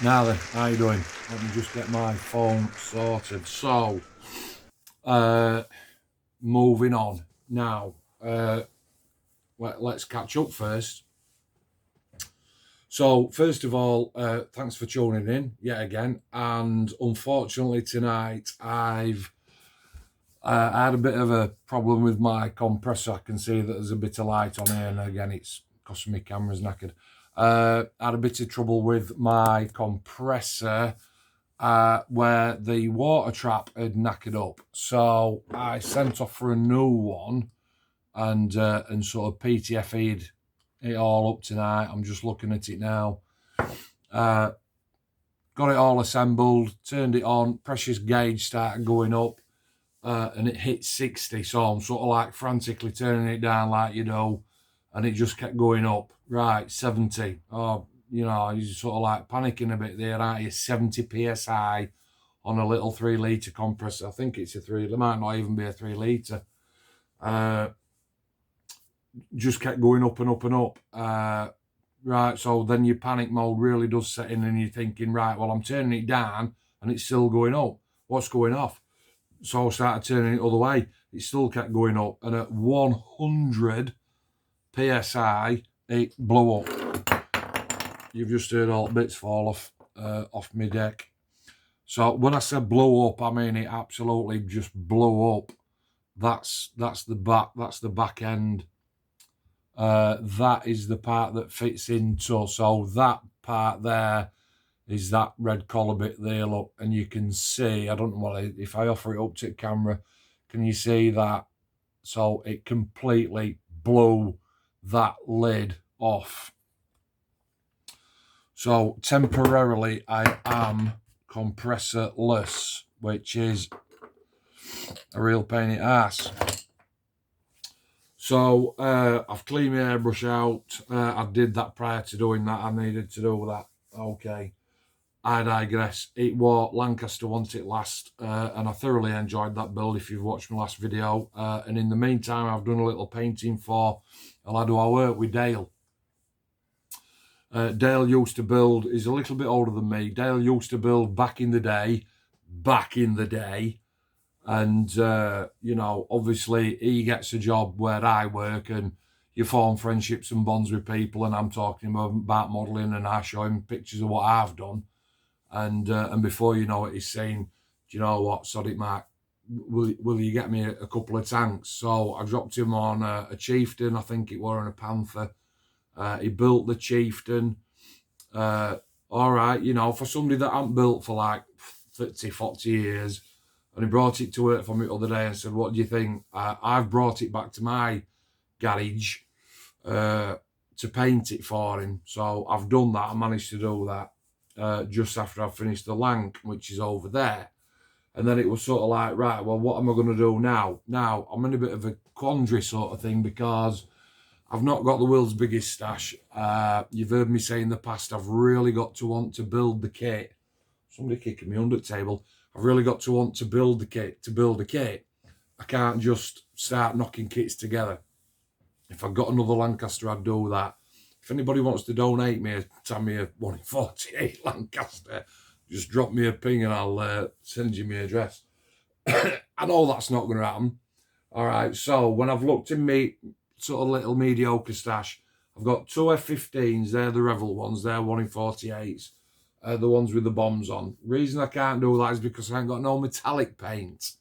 Now then, how you doing? Let me just get my phone sorted. So, moving on now. Let's catch up first. So, first of all, thanks for tuning in yet again. And unfortunately, tonight I've had a bit of a problem with my compressor. I can see that there's a bit of light on here, and again, it's because my camera's knackered. I had a bit of trouble with my compressor where the water trap had knackered up. So I sent off for a new one and sort of PTFE'd it all up tonight. I'm just looking at it now. Got it all assembled, turned it on, pressure gauge started going up, and it hit 60. So I'm sort of like frantically turning it down like you know, and it just kept going up. Right, 70. Oh, you know, you're sort of like panicking a bit there, aren't you? 70 psi on a little 3 litre compressor. I think it's a 3. It might not even be a 3 litre. Just kept going up and up and up. Right, so then your panic mode really does set in, and you're thinking, right, well, I'm turning it down and it's still going up. What's going off? So I started turning it the other way. It still kept going up, and at 100 psi, it blew up. You've just heard all the bits fall off my deck. So when I said blow up, I mean it absolutely just blew up. That's the back end. That is the part that fits into. So that part there is that red collar bit there, look, and you can see, I don't know what, if I offer it up to the camera, can you see that? So it completely blew that lid off. So temporarily I am compressorless, which is a real pain in the ass. So I've cleaned my airbrush out. I did that prior to doing that. I needed to do that. Okay, I digress. It was Lancaster Want It Last, and I thoroughly enjoyed that build if you've watched my last video. And in the meantime, I've done a little painting for a lad who I work with, Dale. Dale used to build, he's a little bit older than me. Dale used to build back in the day. And, you know, obviously he gets a job where I work and you form friendships and bonds with people, and I'm talking about modelling, and I show him pictures of what I've done. And before you know it, he's saying, do you know what, sod it, Mark, will you get me a couple of tanks? So I dropped him on a Chieftain, I think it were, and a Panther. He built the Chieftain. All right, you know, for somebody that hadn't built for like 30, 40 years, and he brought it to work for me the other day and said, what do you think? I've brought it back to my garage to paint it for him. So I've done that. I managed to do that just after I've finished the Lanc, which is over there. And then it was sort of like, right, well, what am I going to do now? Now, I'm in a bit of a quandary sort of thing, because I've not got the world's biggest stash. You've heard me say in the past, I've really got to want to build the kit. Somebody kicking me under the table. I've really got to want to build the kit. To build a kit, I can't just start knocking kits together. If I've got another Lancaster, I'd do that. If anybody wants to donate me a Tamiya 148 Lancaster, just drop me a ping and I'll send you my address. I know that's not going to happen. All right, so when I've looked in me sort of little mediocre stash, I've got 2 F15s, they're the Revell ones, they're 148s. The ones with the bombs on. Reason I can't do that is because I ain't got no metallic paint,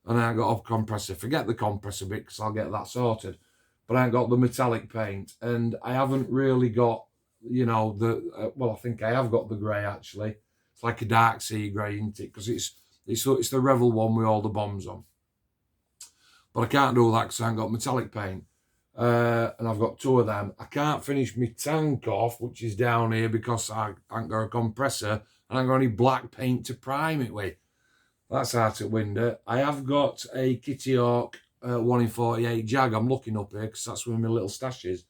and I ain't got a compressor. Forget the compressor bit, because I'll get that sorted, but I ain't got the metallic paint, and I haven't really got, you know, the well, I think I have got the grey actually. It's like a dark sea grey, isn't it? Because it's the Revell one with all the bombs on, but I can't do that because I ain't got metallic paint. And I've got 2 of them. I can't finish my tank off, which is down here, because I ain't got a compressor and I ain't got any black paint to prime it with. That's out at window. I have got a Kitty Hawk 1 in 48 Jag. I'm looking up here because that's where my little stash is.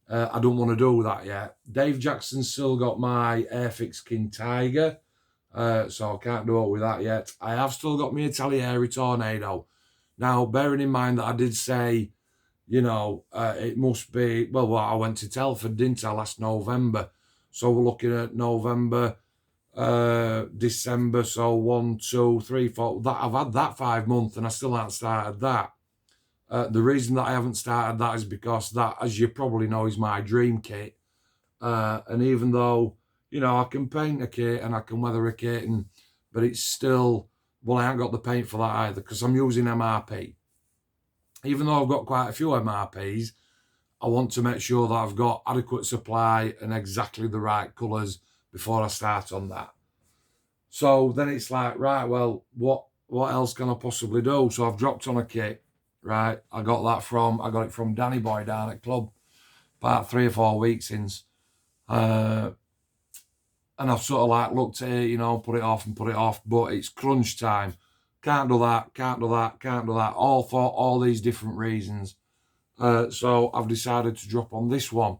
I don't want to do that yet. Dave Jackson's still got my Airfix King Tiger, so I can't do it with that yet. I have still got my Italieri Tornado. Now, bearing in mind that I did say, you know, it must be, well, I went to Telford, didn't I, last November? So we're looking at November, December, so 1, 2, 3, 4. That I've had that 5 months and I still haven't started that. The reason that I haven't started that is because that, as you probably know, is my dream kit. And even though, you know, I can paint a kit and I can weather a kit, but it's still, well, I haven't got the paint for that either because I'm using MRP. Even though I've got quite a few MRPs, I want to make sure that I've got adequate supply and exactly the right colours before I start on that. So then it's like, right, well, what else can I possibly do? So I've dropped on a kit, right? I got it from Danny Boy down at club about 3 or 4 weeks since. And I've sort of like looked at it, you know, put it off, but it's crunch time. Can't do that, all for all these different reasons. So I've decided to drop on this one,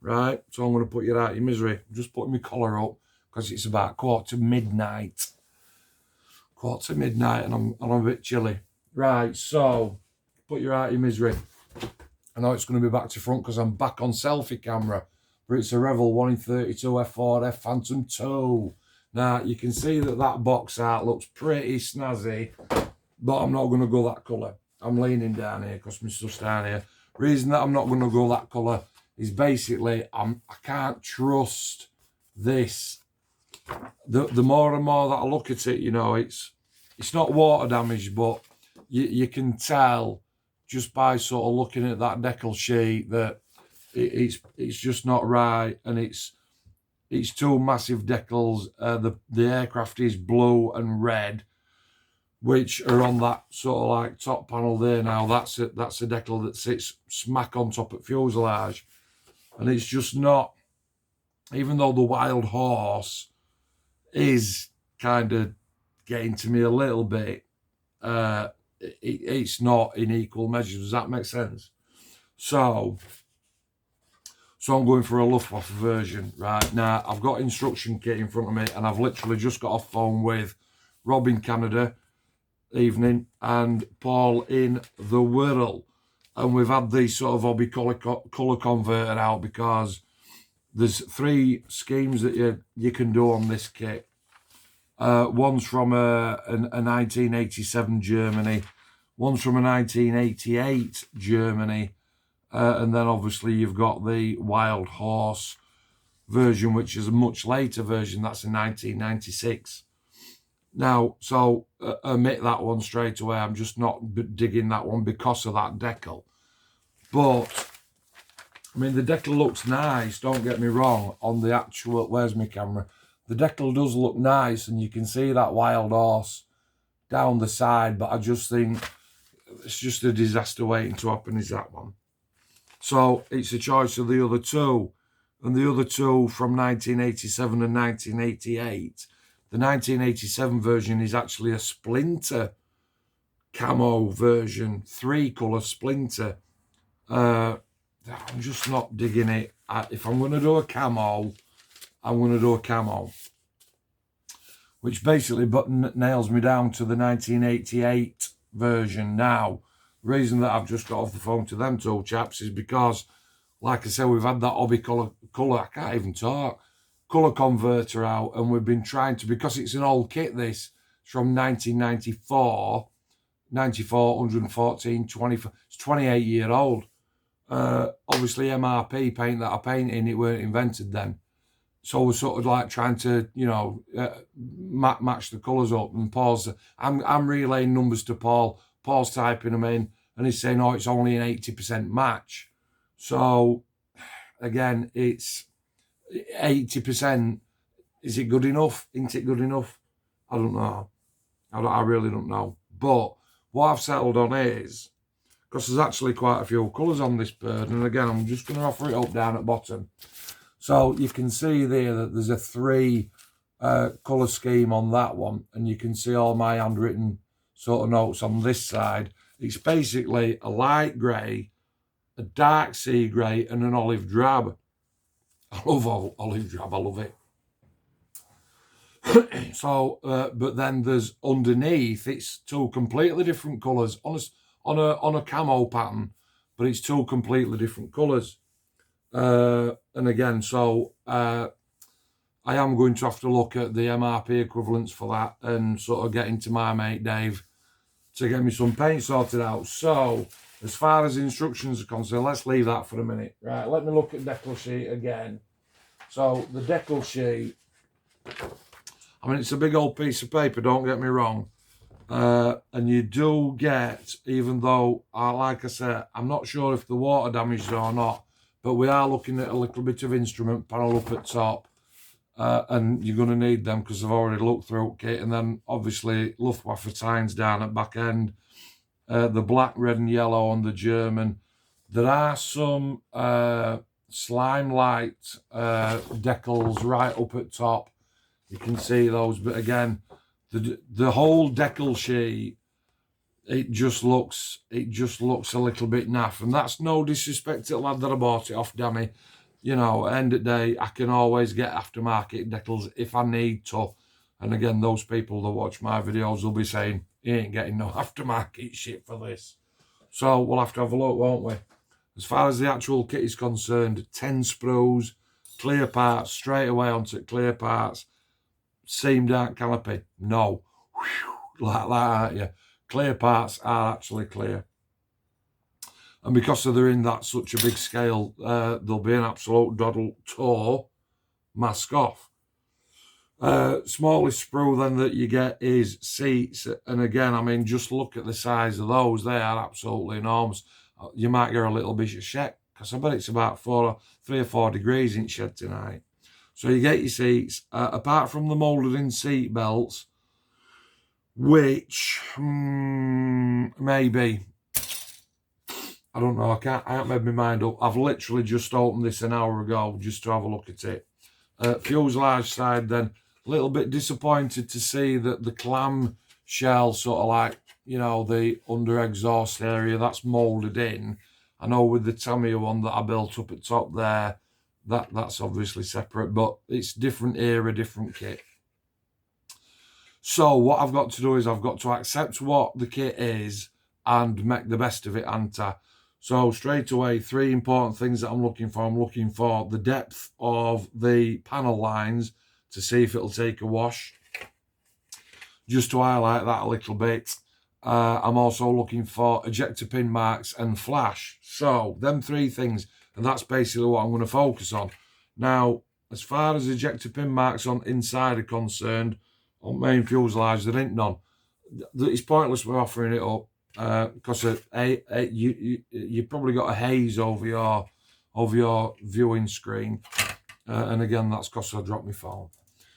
right? So I'm going to put you out of your misery. I'm just putting my collar up because it's about quarter to midnight, and I'm a bit chilly. Right, so put you out of your misery. I know it's going to be back to front because I'm back on selfie camera, but it's a Revell 1-in-32 F4F Phantom 2. Now, you can see that box art looks pretty snazzy, but I'm not going to go that colour. I'm leaning down here because my stuff's down here. Reason that I'm not going to go that colour is basically I can't trust this. The more and more that I look at it, you know, it's not water damage, but you can tell just by sort of looking at that decal sheet that it's just not right, and it's two massive decals. The aircraft is blue and red, which are on that sort of like top panel there now. That's a decal that sits smack on top of fuselage, and it's just not, even though the Wild Horse is kind of getting to me a little bit, it's not in equal measures. Does that make sense? So I'm going for a Luftwaffe version right now. I've got instruction kit in front of me, and I've literally just got off phone with Rob in Canada, evening, and Paul in the Wirral, and we've had these sort of hobby colour converted out because there's 3 schemes that you can do on this kit. One's from a 1987 Germany, one's from a 1988 Germany, and then obviously you've got the Wild Horse version, which is a much later version. That's a 1996. Now, so omit that one straight away. I'm just not digging that one because of that decal. But, I mean, the decal looks nice, don't get me wrong, on the actual, where's my camera? The decal does look nice, and you can see that Wild Horse down the side, but I just think it's just a disaster waiting to happen is that one. So it's a choice of the other 2, and the other 2 from 1987 and 1988. The 1987 version is actually a splinter camo version, 3-colour splinter. I'm just not digging it. If I'm going to do a camo, I'm going to do a camo, which basically nails me down to the 1988 version. Now, the reason that I've just got off the phone to them 2 chaps is because, like I said, we've had that hobby colour, I can't even talk, colour converter out, and we've been trying to, because it's an old kit, this, it's from 1994, 114, 24, it's 28 year old. Obviously MRP paint that I paint in, it weren't invented then. So we're sort of like trying to, you know, match the colours up. And Paul's, I'm relaying numbers to Paul. Paul's typing them in, and he's saying, oh, it's only an 80% match. So again, it's 80%. Is it good enough? Isn't it good enough? I don't know. I really don't know. But what I've settled on is, because there's actually quite a few colours on this bird, and again, I'm just going to offer it up down at bottom. So you can see there that there's a 3 colour scheme on that one, and you can see all my handwritten sort of notes on this side. It's basically a light grey, a dark sea grey, and an olive drab. I love olive drab, I love it. So, but then there's underneath, it's 2 completely different colours on a camo pattern, but it's 2 completely different colours. And again, so I I am going to have to look at the MRP equivalents for that and sort of get into my mate Dave to get me some paint sorted out. So, as far as instructions are concerned, let's leave that for a minute. Right, let me look at Decal Sheet again. So, the Decal Sheet, I mean, it's a big old piece of paper, don't get me wrong. And you do get, even though, like I said, I'm not sure if the water damaged or not, but we are looking at a little bit of instrument panel up at top. And you're going to need them because I've already looked through kit. And then obviously Luftwaffe tines down at back end. The black, red and yellow on the German. There are some slime light decals right up at top. You can see those. But again, the whole Decal Sheet, it just looks a little bit naff. And that's no disrespect to the lad that I bought it off, Danny. You know, end of the day, I can always get aftermarket decals if I need to. And again, those people that watch my videos will be saying, you ain't getting no aftermarket shit for this. So we'll have to have a look, won't we? As far as the actual kit is concerned, 10 sprues, clear parts, straight away onto clear parts. Seamed out canopy, no. Whew, like that, aren't you? Clear parts are actually clear. And because they're in that such a big scale, there'll be an absolute doddle tour mask off. Smallest sprue then that you get is seats. And again, I mean, just look at the size of those. They are absolutely enormous. You might get a little bit of shake because I bet it's about 3 or 4 degrees in shed tonight. So you get your seats. Apart from the moulded in seat belts, which maybe... I don't know, I haven't made my mind up. I've literally just opened this an hour ago just to have a look at it. Fuselage side then, a little bit disappointed to see that the clam shell sort of like, you know, the under exhaust area, that's moulded in. I know with the Tamiya one that I built up at top there, that's obviously separate, but it's different era, different kit. So what I've got to do is I've got to accept what the kit is and make the best of it, ain't I? So straight away, 3 important things that I'm looking for. I'm looking for the depth of the panel lines to see if it'll take a wash. Just to highlight that a little bit. I'm also looking for ejector pin marks and flash. So them 3 things, and that's basically what I'm going to focus on. Now, as far as ejector pin marks on inside are concerned, on main fuselage, there ain't none. It's pointless we're offering it up. Because you probably got a haze over your viewing screen, and again that's because I dropped my phone.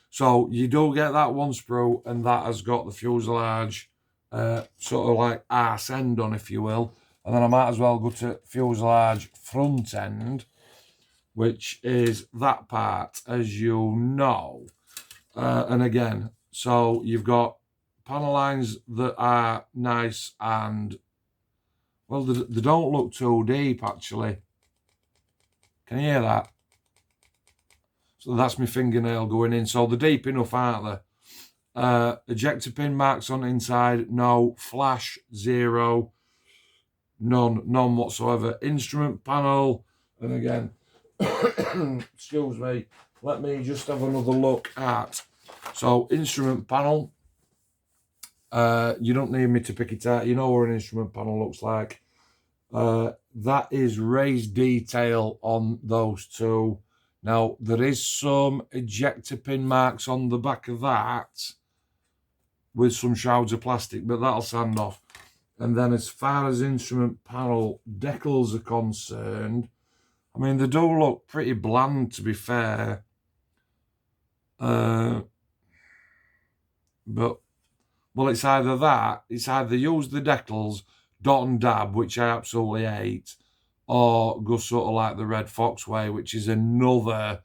So you do get that 1 sprue, and that has got the fuselage sort of like arse end on, if you will. And then I might as well go to fuselage front end, which is that part, as you know. And again, so you've got panel lines that are nice and, well, they don't look too deep, actually. Can you hear that? So that's my fingernail going in. So they're deep enough, aren't they? Ejector pin marks on the inside, no. Flash, 0. None whatsoever. Instrument panel, and again, excuse me, let me just have another look at. So instrument panel, you don't need me to pick it out. You know what an instrument panel looks like. That is raised detail on those 2. Now, there is some ejector pin marks on the back of that with some shrouds of plastic, but that'll sand off. And then as far as instrument panel decals are concerned, I mean, they do look pretty bland, to be fair. But, well, it's either that, it's either use the decals, dot and dab, which I absolutely hate, or go sort of like the Red Fox way, which is another,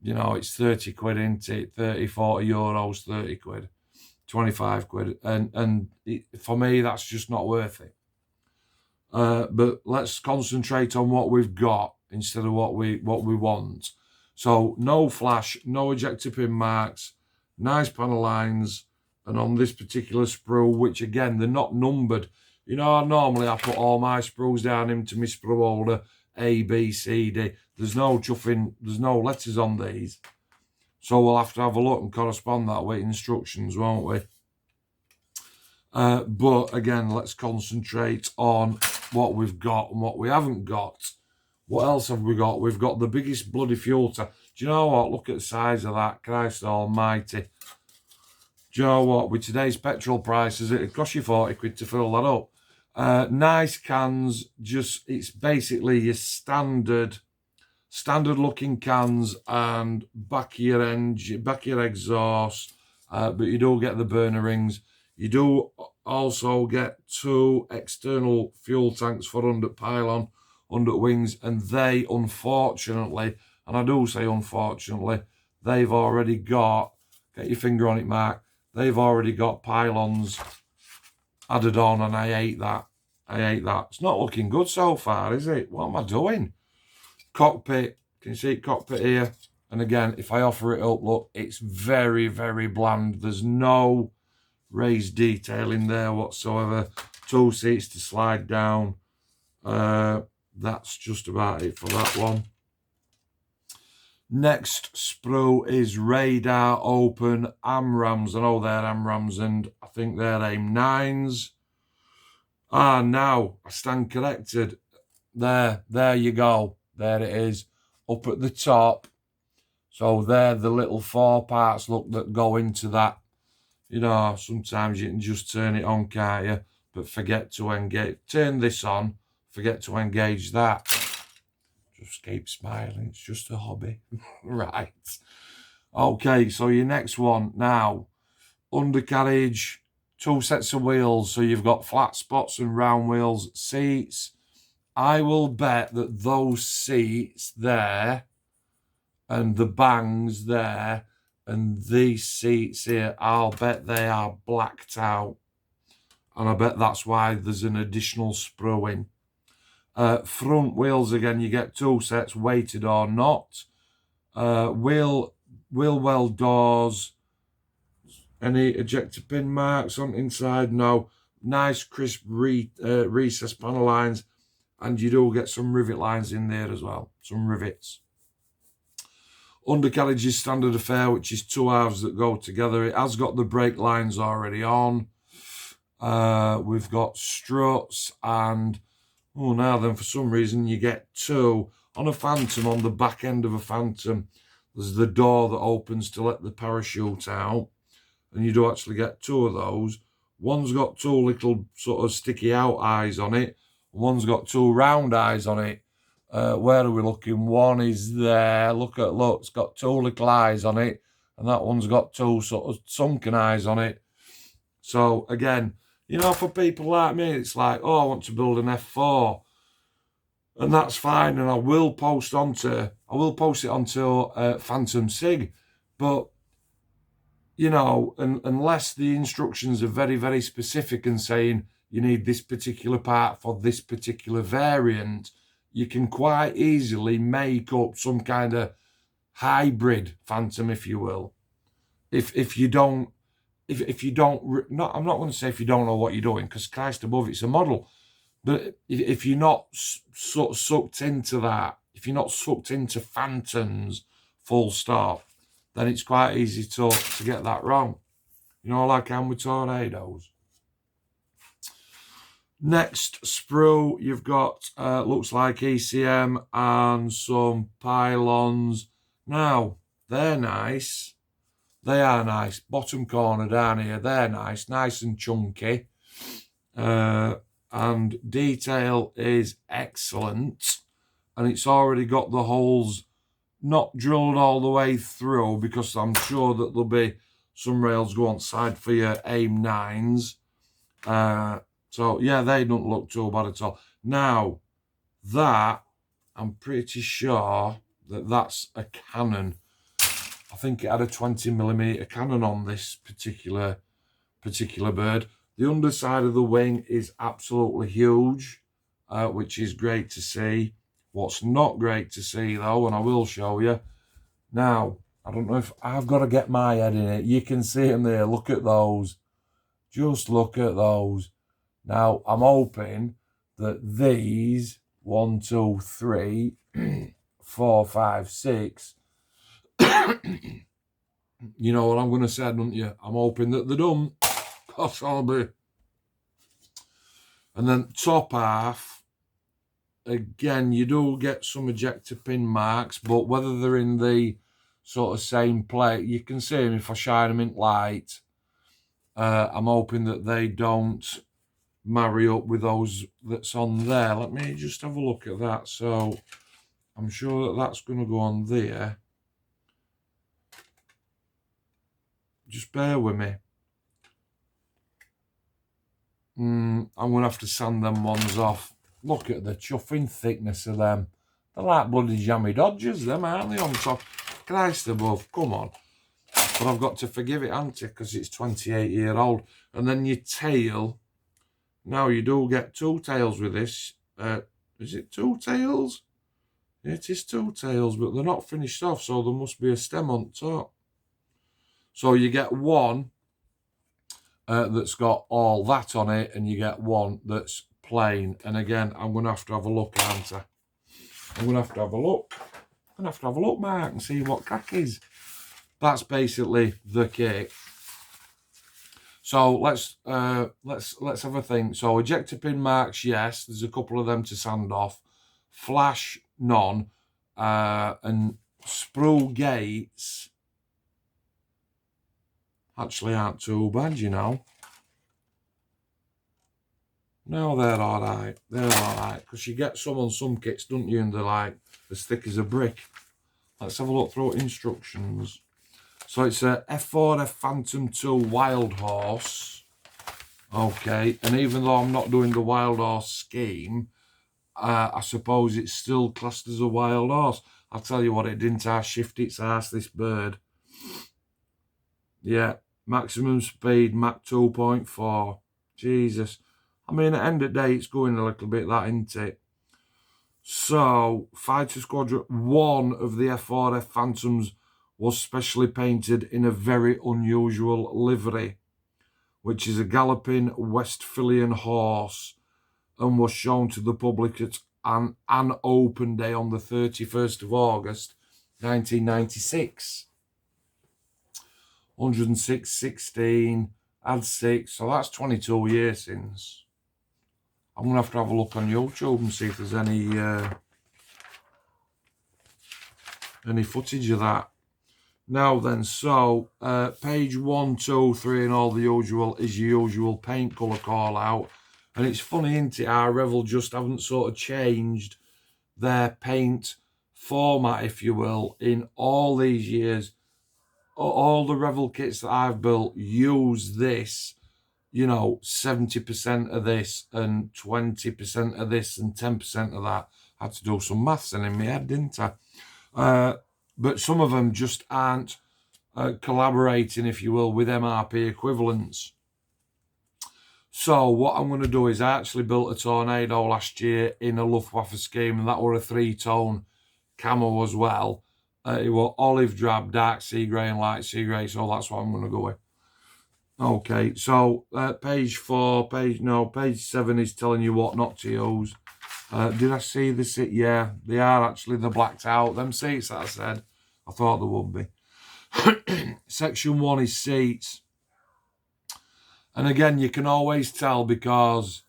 you know, it's 30 quid, isn't it? 30, 40 euros, 30 quid, 25 quid. And for me, that's just not worth it. But let's concentrate on what we've got instead of what we want. So no flash, no ejector pin marks, nice panel lines, and on this particular sprue, which again, they're not numbered. You know, normally I put all my sprues down into my sprue holder, A, B, C, D. There's no chuffing, there's no letters on these. So we'll have to have a look and correspond that with instructions, won't we? But again, let's concentrate on what we've got and what we haven't got. What else have we got? We've got the biggest bloody fuel tank. Do you know what? Look at the size of that. Christ almighty. Do you know what? With today's petrol prices, it'd cost you 40 quid to fill that up. Nice cans. Just, it's basically your standard looking cans and back of your engine, back of your exhaust. But you do get the burner rings. You do also get 2 external fuel tanks for under pylon, under wings, and they, unfortunately, and I do say unfortunately, they've already got, get your finger on it, Mark, they've already got pylons added on, and I hate that. I hate that. It's not looking good so far, is it? What am I doing? Cockpit, can you see Cockpit here? And again, if I offer it up, look, it's very, very bland. There's no raised detail in there whatsoever. 2 seats to slide down. That's just about it for that one. Next sprue is radar open AMRAMs. I know they're AMRAMs and I think they're AIM 9s. Now I stand corrected. There you go. There it is, up at the top. So they're the little 4 parts, look, that go into that. You know, sometimes you can just turn it on, can't you? But forget to engage. Turn this on, forget to engage that. Just keep smiling, it's just a hobby. Right. Okay, so your next one now. Undercarriage, 2 sets of wheels. So you've got flat spots and round wheels. Seats. I will bet that those seats there and the bangs there and these seats here, I'll bet they are blacked out. And I bet that's why there's an additional sprue in. Front wheels, again, you get 2 sets, weighted or not. Wheel well doors. Any ejector pin marks on inside? No. Nice crisp recessed panel lines. And you do get some rivet lines in there as well. Some rivets. Undercarriage is standard affair, which is 2 halves that go together. It has got the brake lines already on. We've got struts and, oh, now then, for some reason, you get 2. On a Phantom, on the back end of a Phantom, there's the door that opens to let the parachute out. And you do actually get 2 of those. One's got 2 little sort of sticky out eyes on it. One's got 2 round eyes on it. Where are we looking? One is there. Look, it's got 2 little eyes on it. And that one's got 2 sort of sunken eyes on it. So, again, you know, for people like me, it's like, oh, I want to build an F4. And that's fine. And I will post it onto Phantom Sig. But, you know, unless the instructions are very, very specific and saying you need this particular part for this particular variant, you can quite easily make up some kind of hybrid Phantom, if you will. If you don't, I'm not going to say if you don't know what you're doing, because Christ above, it's a model. But if you're not sort of sucked into that, if you're not sucked into Phantoms, full stop, then it's quite easy to get that wrong. You know, like I'm with tornadoes. Next sprue, you've got, looks like ECM and some pylons. Now, they're nice. They are nice. Bottom corner down here, they're nice. Nice and chunky. And detail is excellent. And it's already got the holes not drilled all the way through, because I'm sure that there'll be some rails go on side for your AIM 9s. So, yeah, they don't look too bad at all. Now, that, I'm pretty sure that that's a Canon. I think it had a 20mm Canon on this particular bird. The underside of the wing is absolutely huge, which is great to see. What's not great to see, though, and I will show you. Now, I don't know if I've got to get my head in it. You can see them there. Look at those. Just look at those. Now, I'm hoping that these 1, 2, 3, 4, 5, 6 You know what I'm going to say, don't you? I'm hoping that they don't. Because I'll be. And then top half, again, you do get some ejector pin marks, but whether they're in the sort of same plate, you can see them if I shine them in light. I'm hoping that they don't marry up with those that's on there. Let me just have a look at that. So I'm sure that that's going to go on there. Just bear with me. I'm going to have to sand them ones off. Look at the chuffing thickness of them. They're like bloody jammy Dodgers, them, aren't they, on top? Christ above, come on. But I've got to forgive it, haven't I? Because it's 28-year-old. And then your tail. Now, you do get two tails with this. Is it two tails? It is two tails, but they're not finished off, so there must be a stem on top. So you get one that's got all that on it, and you get one that's plain. And again, I'm going to have a look, aren't I? I'm going to have a look. I'm going to have a look, Mark, and see what crack is. That's basically the kit. So let's have a think. So ejector pin marks, yes. There's a couple of them to sand off. Flash, none. And sprue gates actually aren't too bad, you know. No, they're all right. They're all right. Because you get some on some kits, don't you? And they're like as thick as a brick. Let's have a look through instructions. So it's a F4F Phantom 2 Wild Horse. Okay. And even though I'm not doing the Wild Horse scheme, I suppose it's still classed as a wild horse. I'll tell you what, it didn't shift its ass, this bird. Yeah. Maximum speed, Mach 2.4. Jesus. I mean, at the end of the day, it's going a little bit that, isn't it? So, Fighter Squadron, one of the F4F Phantoms was specially painted in a very unusual livery, which is a galloping Westphalian horse, and was shown to the public at an open day on the 31st of August, 1996. 106.16, add 6, so that's 22 years since. I'm going to have a look on YouTube and see if there's any footage of that. Now then, so page 1, 2, 3 and all the usual is your usual paint colour call out. And it's funny, isn't it, how Revell just haven't sort of changed their paint format, if you will, in all these years. All the Revell kits that I've built use this, you know, 70% of this and 20% of this and 10% of that. I had to do some maths in my head, didn't I? But some of them just aren't collaborating, if you will, with MRP equivalents. So what I'm going to do is I actually built a Tornado last year in a Luftwaffe scheme, and that were a 3-tone camo as well. It was olive drab, dark sea grey and light sea grey, so that's what I'm going to go with. Okay, so page 4, page 7 is telling you what not to use. Did I see the seat? Yeah, they are actually the blacked out. Them seats that I said, I thought there would be. Section 1 is seats. And again, you can always tell because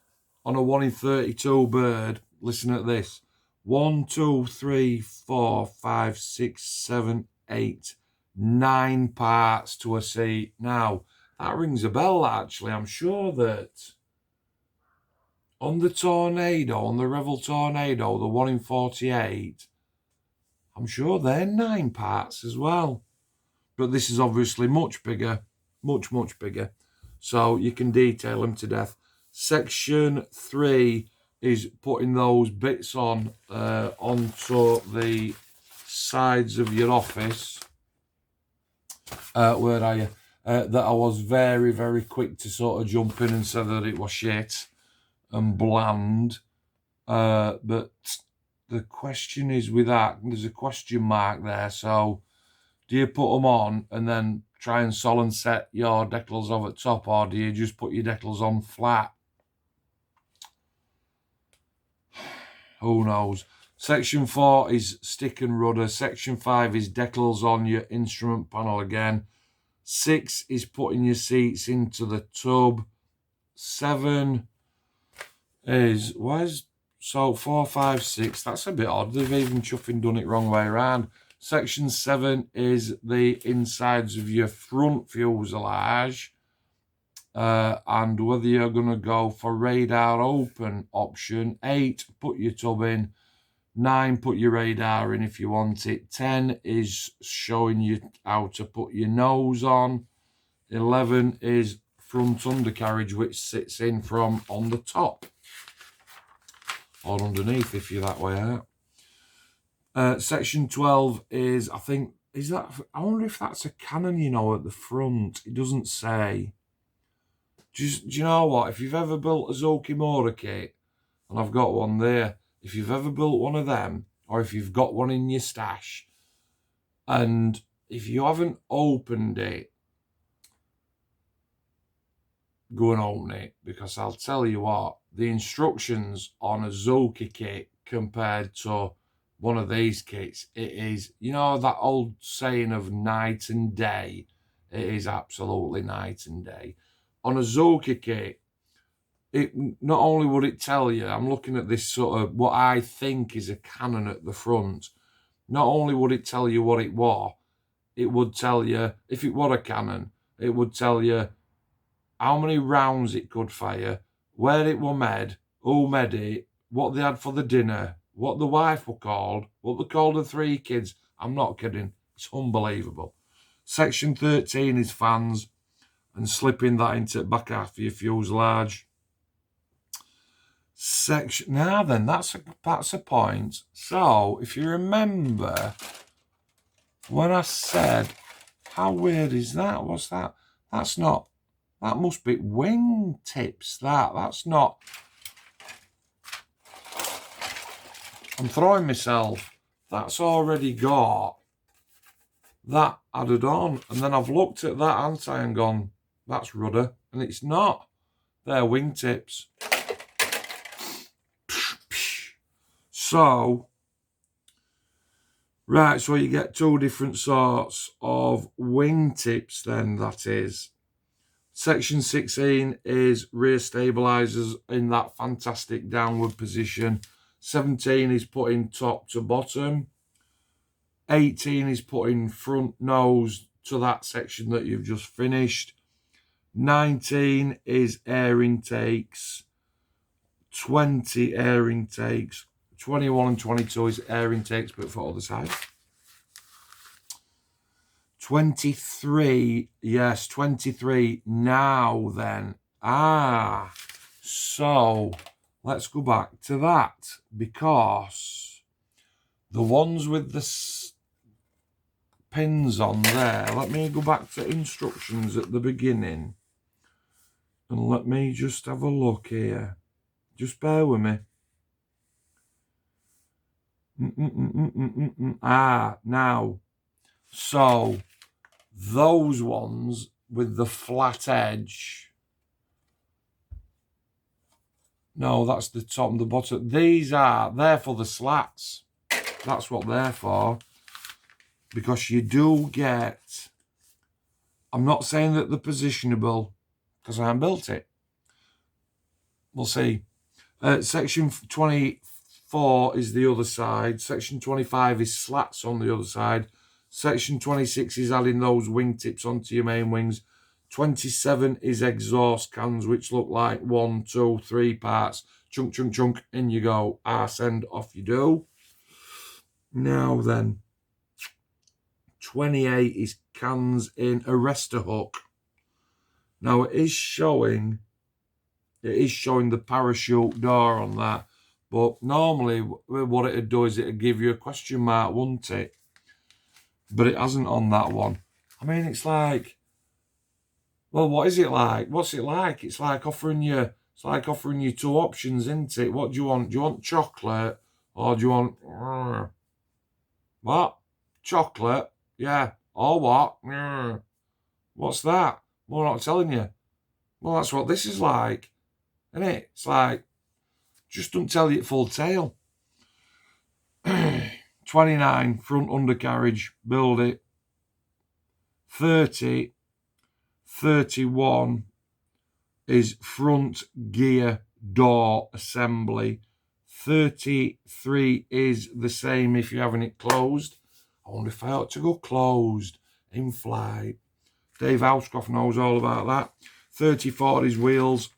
on a 1 in 32 bird, listen at this. 1, 2, 3, 4, 5, 6, 7, 8, 9 parts to a seat. Now, that rings a bell, actually. I'm sure that on the Tornado, on the Revell Tornado, the 1 in 48, I'm sure they're 9 parts as well. But this is obviously much bigger, much bigger. So you can detail them to death. Section 3 is putting those bits on onto the sides of your office. Where are you? That I was very quick to sort of jump in and say that it was shit and bland. But the question is with that, there's a question mark there. So do you put them on and then try and sol and set your decals over at top, or do you just put your decals on flat? Who knows? Section 4 is stick and rudder. Section 5 is decals on your instrument panel again. 6 is putting your seats into the tub. 7 is, so 4, 5, 6, that's a bit odd. They've even chuffing done it wrong way around. Section 7 is the insides of your front fuselage. And whether you're going to go for radar open option. 8, put your tub in. 9, put your radar in if you want it. 10 is showing you how to put your nose on. 11 is front undercarriage, which sits in from on the top or underneath if you're that way out. Section 12 is, I wonder if that's a cannon, you know, at the front. It doesn't say. Do you know what? If you've ever built a Zuki motor kit, and I've got one there, if you've ever built one of them, or if you've got one in your stash, and if you haven't opened it, go and open it, because I'll tell you what, the instructions on a Zuki kit compared to one of these kits, it is, you know, that old saying of night and day. It is absolutely night and day. On a Zuki kit, it not only would it tell you, I'm looking at this sort of what I think is a cannon at the front. Not only would it tell you what it was, it would tell you, if it were a cannon, it would tell you how many rounds it could fire, where it were made, who made it, what they had for the dinner, what the wife were called, what they called the 3 kids. I'm not kidding. It's unbelievable. Section 13 is fans and slipping that into the back half of your fuselage. Now then, that's a point. So if you remember when I said, how weird is that? What's that? That's not, that must be wing tips. That's not. I'm throwing myself. That's already got that added on. And then I've looked at that anti and gone, that's rudder. And it's not. They're wing tips. So, right, so you get 2 different sorts of wing tips then, that is. Section 16 is rear stabilizers in that fantastic downward position. 17 is putting top to bottom. 18 is putting front nose to that section that you've just finished. 19 is air intakes. 20 air intakes. 21 and 22 is air intakes, but for other side. 23, yes, 23. Now then, so let's go back to that, because the ones with the pins on there, let me go back to instructions at the beginning and let me just have a look here. Just bear with me. Now, so those ones with the flat edge, no, that's the top and the bottom. They're for the slats. That's what they're for, because you do get, I'm not saying that they're positionable, because I haven't built it. We'll see. Section 24 is the other side. Section 25 is slats on the other side. Section 26 is adding those wingtips onto your main wings. 27 is exhaust cans, which look like 1, 2, 3 parts. Chunk, chunk, chunk, in you go. Arse end, off you do. Now then, 28 is cans in arrestor hook. Now it is showing the parachute door on that, but normally what it'd do is it'd give you a question mark, wouldn't it? But it hasn't on that one. I mean, it's like, well, what is it like? What's it like? It's like offering you 2 options, isn't it? What do you want? Do you want chocolate, or do you want what? Chocolate? Yeah. Or what? What's that? Well, I'm not telling you. Well, that's what this is like, isn't it? It's like, just don't tell you at full tail. 29, front undercarriage, build it. 30, 31 is front gear door assembly. 33 is the same if you're having it closed. I wonder if I ought to go closed in flight. Dave Housecroft knows all about that. 34 is wheels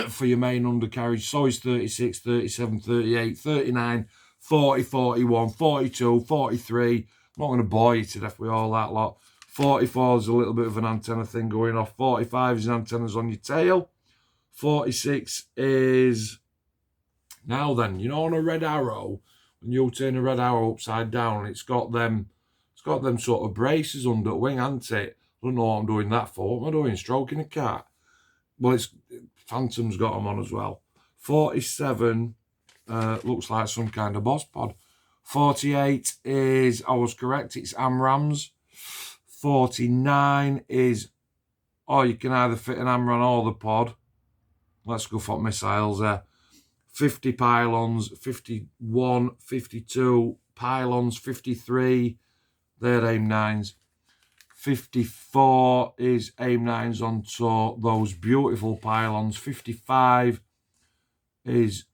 for your main undercarriage. So is 36, 37, 38, 39, 40, 41, 42, 43. I'm not going to bore you to death with all that lot. 44 is a little bit of an antenna thing going off. 45 is antennas on your tail. 46 is... Now then, you know, on a red arrow, when you turn a red arrow upside down, it's got them sort of braces under the wing, hasn't it? I don't know what I'm doing that for. What am I doing? Stroking a cat? Well, it's Phantom's got them on as well. 47 looks like some kind of boss pod. 48 is, I was correct, it's AMRAMs. 49 is, you can either fit an AMRAM or the pod. Let's go for missiles there. 50 pylons, 51, 52 pylons, 53, they're AIM-9s. 54 is AIM-9s onto those beautiful pylons. 55 is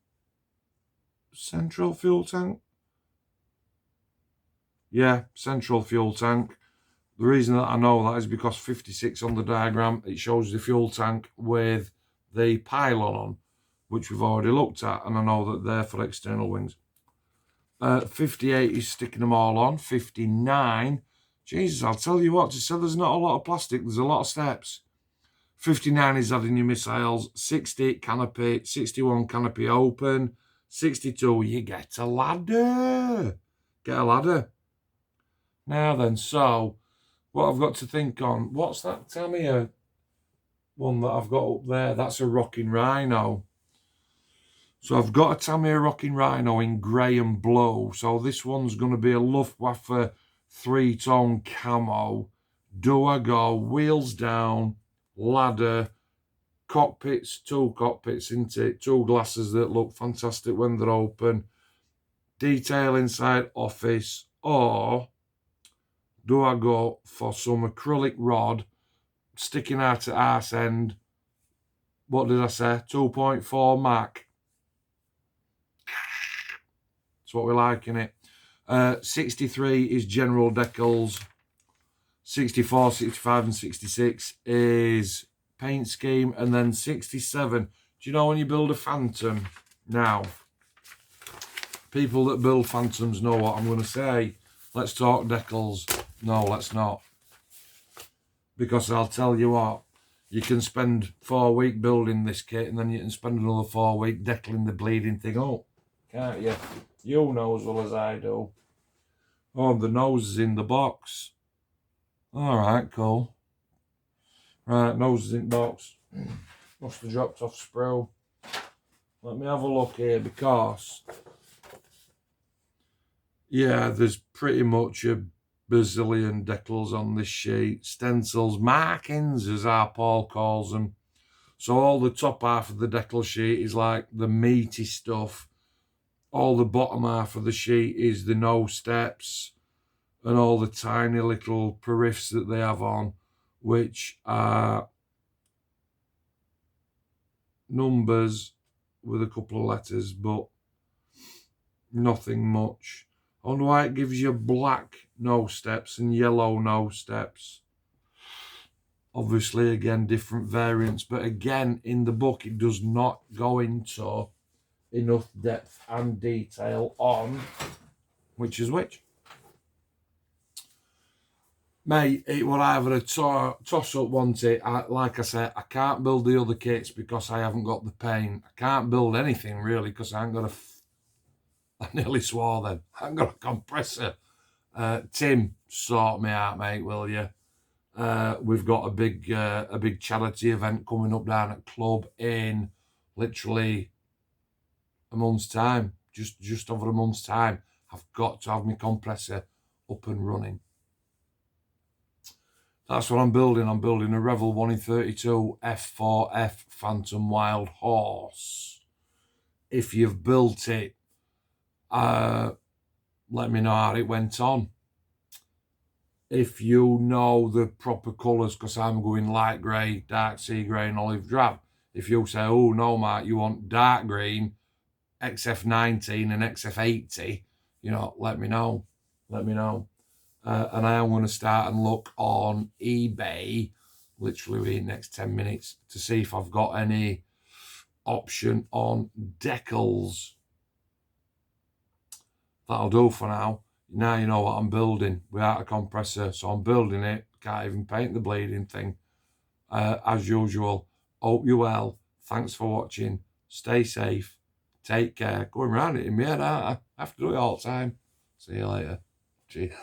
central fuel tank. Yeah, central fuel tank. The reason that I know that is because 56 on the diagram, it shows the fuel tank with the pylon on, which we've already looked at, and I know that they're for external wings. 58 is sticking them all on. 59, Jesus, I'll tell you what, to say there's not a lot of plastic, there's a lot of steps. 59 is adding your missiles. 60, canopy. 61, canopy open. 62, you get a ladder. Get a ladder. Now then, so, what I've got to think on, what's that? Tell me a one that I've got up there. That's a Rocking Rhino. So I've got a Tamiya Rocking Rhino in grey and blue. So this one's going to be a Luftwaffe 3-tone camo. Do I go wheels down, ladder, cockpits, 2 cockpits into it, 2 glasses that look fantastic when they're open, detail inside office, or do I go for some acrylic rod sticking out at arse end? What did I say? 2.4 Mach. That's what we like in it. 63 is general decals. 64, 65 and 66 is paint scheme. And then 67, do you know when you build a Phantom? Now, people that build Phantoms know what I'm going to say. Let's talk decals. No, let's not. Because I'll tell you what, you can spend 4 weeks building this kit and then you can spend another 4 weeks decaling the bleeding thing up. Can't you? You know as well as I do. Oh, the nose is in the box. Alright, cool. Right, nose is in the box. Must have dropped off sprue. Let me have a look here because, yeah, there's pretty much a bazillion decals on this sheet. Stencils, markings as our Paul calls them. So all the top half of the decal sheet is like the meaty stuff. All the bottom half of the sheet is the no steps and all the tiny little periffs that they have on, which are numbers with a couple of letters, but nothing much. I wonder why it gives you black no steps and yellow no steps. Obviously, again, different variants, but again, in the book, it does not go into enough depth and detail on which is which. Mate, it will either a toss-up, won't it? Like I said, I can't build the other kits because I haven't got the paint. I can't build anything, really, because I haven't got I nearly swore then. I haven't got a compressor. Tim, sort me out, mate, will you? We've got a big charity event coming up down at Club in literally a month's time. Just over a month's time. I've got to have my compressor up and running. That's what I'm building. I'm building a Revell 1 in 32 F4F Phantom Wild Horse. If you've built it, let me know how it went on. if you know the proper colours, because I'm going light grey, dark sea grey and olive drab. If you say, oh no, Mark, you want dark green, XF19 and XF80, you know, let me know. Let me know. And I am going to start and look on eBay, literally within the next 10 minutes, to see if I've got any option on decals. That'll do for now. Now you know what I'm building without a compressor. So I'm building it. Can't even paint the bleeding thing. As usual, hope you're well. Thanks for watching. Stay safe. Take care. Going around it in my head, aren't I? I have to do it all the time. See you later. Cheers.